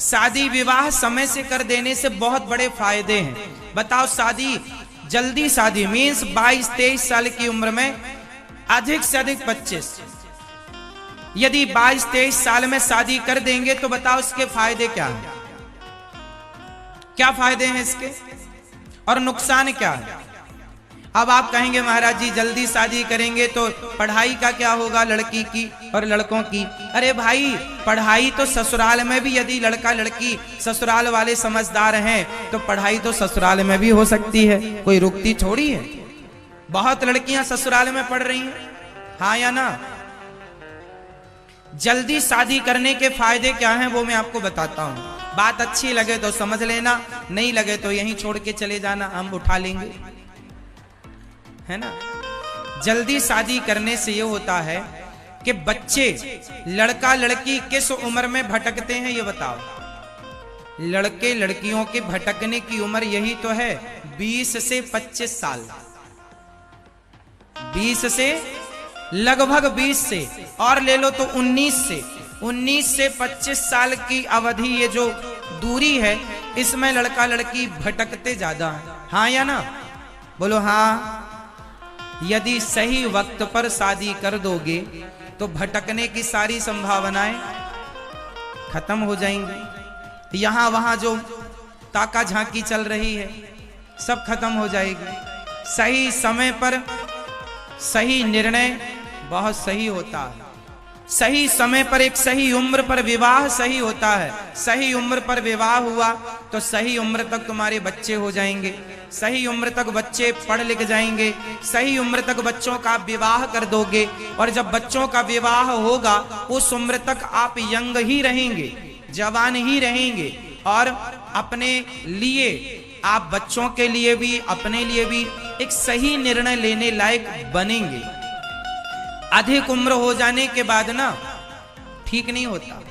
शादी विवाह समय से कर देने से बहुत बड़े फायदे हैं। बताओ, शादी जल्दी शादी मीन्स 22-23 साल की उम्र में, अधिक से अधिक 25। यदि 22-23 साल में शादी कर देंगे तो बताओ इसके फायदे क्या हैं? क्या फायदे हैं इसके और नुकसान क्या है? अब आप कहेंगे महाराज जी जल्दी शादी करेंगे तो पढ़ाई का क्या होगा लड़की की और लड़कों की? अरे भाई, पढ़ाई तो ससुराल में भी, यदि लड़का लड़की ससुराल वाले समझदार हैं तो पढ़ाई तो ससुराल में भी हो सकती है, कोई रुकती थोड़ी है। बहुत लड़कियां ससुराल में पढ़ रही हैं, हाँ या ना? जल्दी शादी करने के फायदे क्या हैं वो मैं आपको बताता हूं। बात अच्छी लगे तो समझ लेना, नहीं लगे तो यहीं छोड़ के चले जाना, हम उठा लेंगे, है ना। जल्दी शादी करने से ये होता है कि बच्चे, लड़का लड़की किस उम्र में भटकते हैं ये बताओ? लड़के लड़कियों के भटकने की उम्र यही तो है 20 से 25 साल। 20 से लगभग 20 से और ले लो तो 19 से 25 साल की अवधि, ये जो दूरी है इसमें लड़का लड़की भटकते ज्यादा है, हाँ या ना? बोलो हाँ। यदि सही वक्त पर शादी कर दोगे तो भटकने की सारी संभावनाएं खत्म हो जाएंगी। यहां वहां जो ताका झांकी चल रही है सब खत्म हो जाएगी। सही समय पर सही निर्णय बहुत सही होता है। सही समय पर एक सही उम्र पर विवाह सही होता है। सही उम्र पर विवाह हुआ तो सही उम्र तक तुम्हारे बच्चे हो जाएंगे, सही उम्र तक बच्चे पढ़ लिख जाएंगे, सही उम्र तक बच्चों का विवाह कर दोगे, और जब बच्चों का विवाह होगा उस उम्र तक आप यंग ही रहेंगे, जवान ही रहेंगे, और अपने लिए, आप बच्चों के लिए भी अपने लिए भी एक सही निर्णय लेने लायक बनेंगे। अधिक उम्र हो जाने के बाद ना ठीक नहीं होता।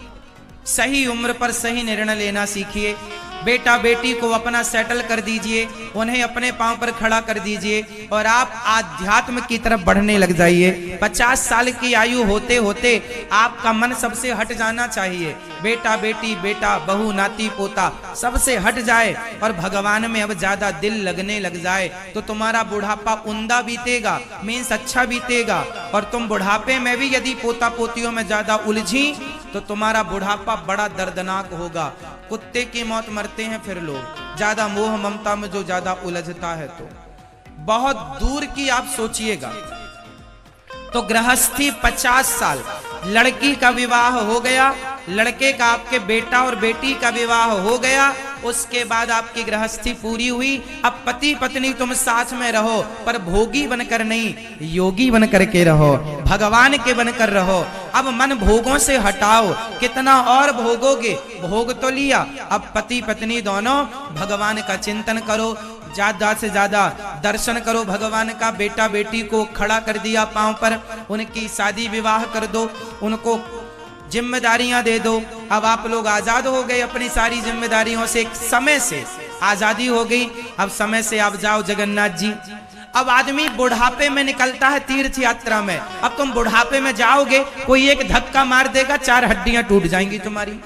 सही उम्र पर सही निर्णय लेना सीखिए। बेटा बेटी को अपना सेटल कर दीजिए, उन्हें अपने पांव पर खड़ा कर दीजिए और आप आध्यात्म की तरफ बढ़ने लग जाइए। 50 साल की आयु होते होते आपका मन सबसे हट जाना चाहिए। बेटा बेटी, बेटा बहू, नाती पोता सबसे हट जाए और भगवान में अब ज्यादा दिल लगने लग जाए तो तुम्हारा बुढ़ापा उम्दा बीतेगा, मीन्स अच्छा बीतेगा। और तुम बुढ़ापे में भी यदि पोता पोतियों में ज्यादा उलझी तो तुम्हारा बुढ़ापा बड़ा दर्दनाक होगा। कुत्ते की मौत मरते हैं फिर लोग, ज्यादा मोह ममता में जो ज्यादा उलझता है। तो बहुत दूर की आप सोचिएगा। तो गृहस्थी 50 साल, लड़की का विवाह हो गया, लड़के का आपके बेटा और बेटी का विवाह हो गया, उसके बाद आपकी गृहस्थी पूरी हुई। अब पति पत्नी तुम साथ में रहो पर भोगी बनकर नहीं, योगी बनकर के रहो, भगवान के बनकर रहो। अब मन भोगों से हटाओ, कितना और भोगोगे, भोग तो लिया, अब पति पत्नी दोनों भगवान का चिंतन करो, ज्यादा से ज्यादा दर्शन करो भगवान का। बेटा बेटी को खड़ा कर दिया पांव पर, उनकी शादी विवाह कर दो, उनको जिम्मेदारियां दे दो। अब आप लोग आजाद हो गए अपनी सारी जिम्मेदारियों से, एक समय से आजादी हो गई। अब समय से आप जाओ जगन्नाथ जी। अब आदमी बुढ़ापे में निकलता है तीर्थ यात्रा में। अब तुम बुढ़ापे में जाओगे, कोई एक धक्का मार देगा, 4 हड्डियां टूट जाएंगी तुम्हारी।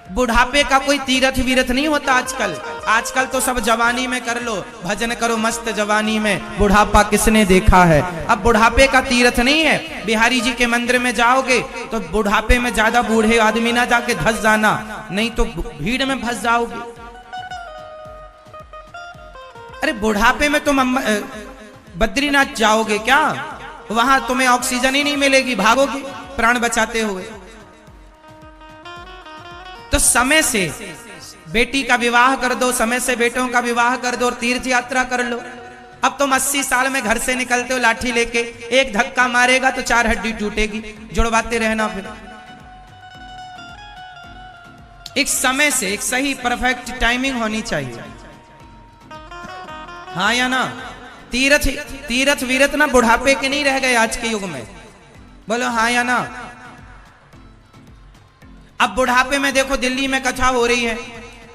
बुढ़ापे का कोई तीर्थ वीरथ नहीं होता आजकल। आजकल तो सब जवानी में कर लो, भजन करो मस्त जवानी में, बुढ़ापा किसने देखा है। अब बुढ़ापे का तीर्थ नहीं है। बिहारी जी के मंदिर में जाओगे तो बुढ़ापे में ज्यादा बूढ़े आदमी ना जाके धस जाना, नहीं तो भीड़ में फंस जाओगे। अरे बुढ़ापे में तुम बद्रीनाथ जाओगे क्या? वहां तुम्हें ऑक्सीजन ही नहीं मिलेगी, भागोगे प्राण बचाते हुए। तो समय से बेटी का विवाह कर दो, समय से बेटों का विवाह कर दो और तीर्थ यात्रा कर लो। अब तुम 80 साल में घर से निकलते हो लाठी लेके, एक धक्का मारेगा तो 4 हड्डी टूटेगी, जुड़वाते रहना। फिर एक समय से एक सही परफेक्ट टाइमिंग होनी चाहिए, हाँ या ना? तीर्थ वीरथ ना बुढ़ापे के नहीं रह गए आज के युग में, बोलो हाँ या ना? अब बुढ़ापे में देखो दिल्ली में कथा हो रही है,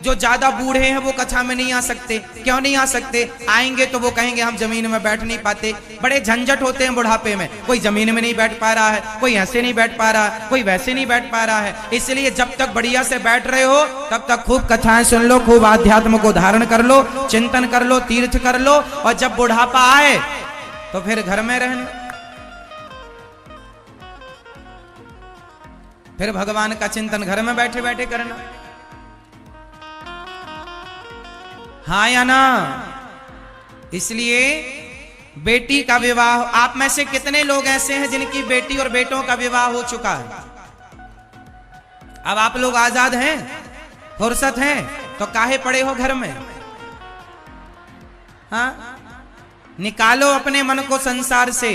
जो ज्यादा बूढ़े हैं वो कथा में नहीं आ सकते। क्यों नहीं आ सकते? आएंगे तो वो कहेंगे हम जमीन में बैठ नहीं पाते। बड़े झंझट होते हैं बुढ़ापे में, कोई जमीन में नहीं बैठ पा रहा है, कोई ऐसे नहीं बैठ पा रहा है, कोई वैसे नहीं बैठ पा रहा है। इसलिए जब तक बढ़िया से बैठ रहे हो तब तक खूब कथाएं सुन लो, खूब आध्यात्म को धारण कर लो, चिंतन कर लो, तीर्थ कर लो, और जब बुढ़ापा आए तो फिर घर में रहना, फिर भगवान का चिंतन घर में बैठे बैठे करना। हाँ या ना? इसलिए बेटी का विवाह, आप में से कितने लोग ऐसे हैं जिनकी बेटी और बेटों का विवाह हो चुका है? अब आप लोग आजाद हैं, फुर्सत हैं, तो काहे पड़े हो घर में? हाँ, निकालो अपने मन को संसार से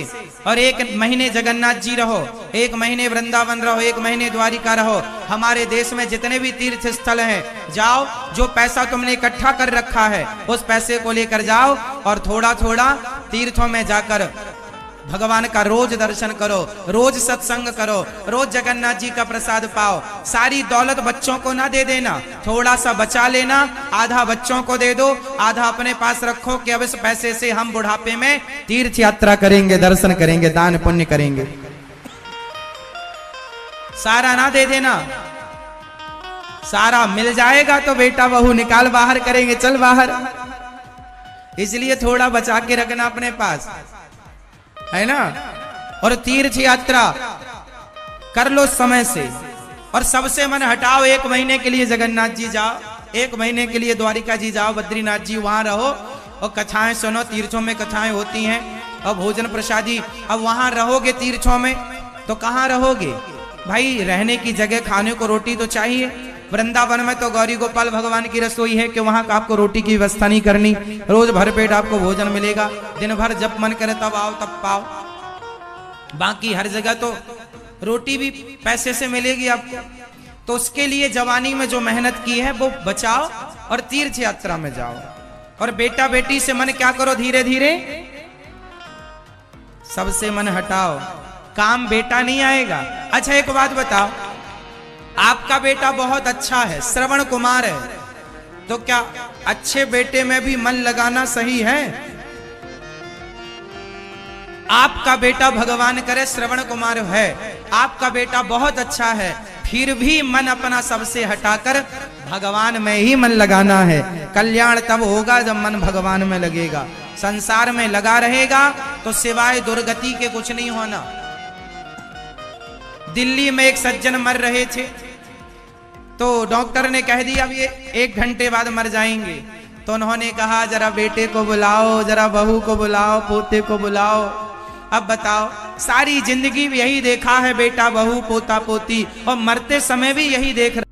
और 1 महीने जगन्नाथ जी रहो, 1 महीने वृंदावन रहो, 1 महीने द्वारिका रहो। हमारे देश में जितने भी तीर्थ स्थल हैं जाओ, जो पैसा तुमने इकट्ठा कर रखा है उस पैसे को लेकर जाओ और थोड़ा थोड़ा तीर्थों में जाकर भगवान का रोज दर्शन करो, रोज सत्संग करो, रोज जगन्नाथ जी का प्रसाद पाओ। सारी दौलत बच्चों को ना दे देना, थोड़ा सा बचा लेना, आधा बच्चों को दे दो, आधा अपने पास रखो कि अब इस पैसे से हम बुढ़ापे में तीर्थ यात्रा करेंगे, दर्शन करेंगे, दान पुण्य करेंगे। सारा ना दे देना, सारा मिल जाएगा तो बेटा बहू निकाल बाहर करेंगे, चल बाहर। इसलिए थोड़ा बचा के रखना अपने पास, है ना। और तीर्थ यात्रा कर लो समय से, और सबसे मन हटाओ। 1 महीने के लिए जगन्नाथ जी जाओ, 1 महीने के लिए द्वारिका जी जाओ, बद्रीनाथ जी, वहां रहो और कथाएं सुनो। तीर्थों में कथाएं होती हैं और भोजन प्रसादी। अब वहां रहोगे तीर्थों में तो कहाँ रहोगे भाई? रहने की जगह, खाने को रोटी तो चाहिए। वृंदावन में तो गौरी गोपाल भगवान की रसोई है कि वहां का आपको रोटी की व्यवस्था नहीं करनी, रोज भर पेट आपको भोजन मिलेगा, दिन भर जब मन करे तब आओ तब पाओ। बाकी हर जगह तो रोटी भी पैसे से मिलेगी आपको। तो उसके लिए जवानी में जो मेहनत की है वो बचाओ और तीर्थ यात्रा में जाओ। और बेटा बेटी से मन क्या करो, धीरे धीरे सबसे मन हटाओ, काम बेटा नहीं आएगा। अच्छा एक बात बताओ, आपका बेटा बहुत अच्छा है, श्रवण कुमार है, तो क्या अच्छे बेटे में भी मन लगाना सही है? आपका बेटा भगवान करे श्रवण कुमार है, आपका बेटा बहुत अच्छा है, फिर भी मन अपना सबसे हटाकर भगवान में ही मन लगाना है। कल्याण तब होगा जब मन भगवान में लगेगा। संसार में लगा रहेगा तो सिवाय दुर्गति के कुछ नहीं होना। दिल्ली में एक सज्जन मर रहे थे, तो डॉक्टर ने कह दिया अब ये 1 घंटे बाद मर जाएंगे। तो उन्होंने कहा जरा बेटे को बुलाओ, जरा बहू को बुलाओ, पोते को बुलाओ। अब बताओ, सारी जिंदगी यही देखा है, बेटा बहू पोता पोती, और मरते समय भी यही देख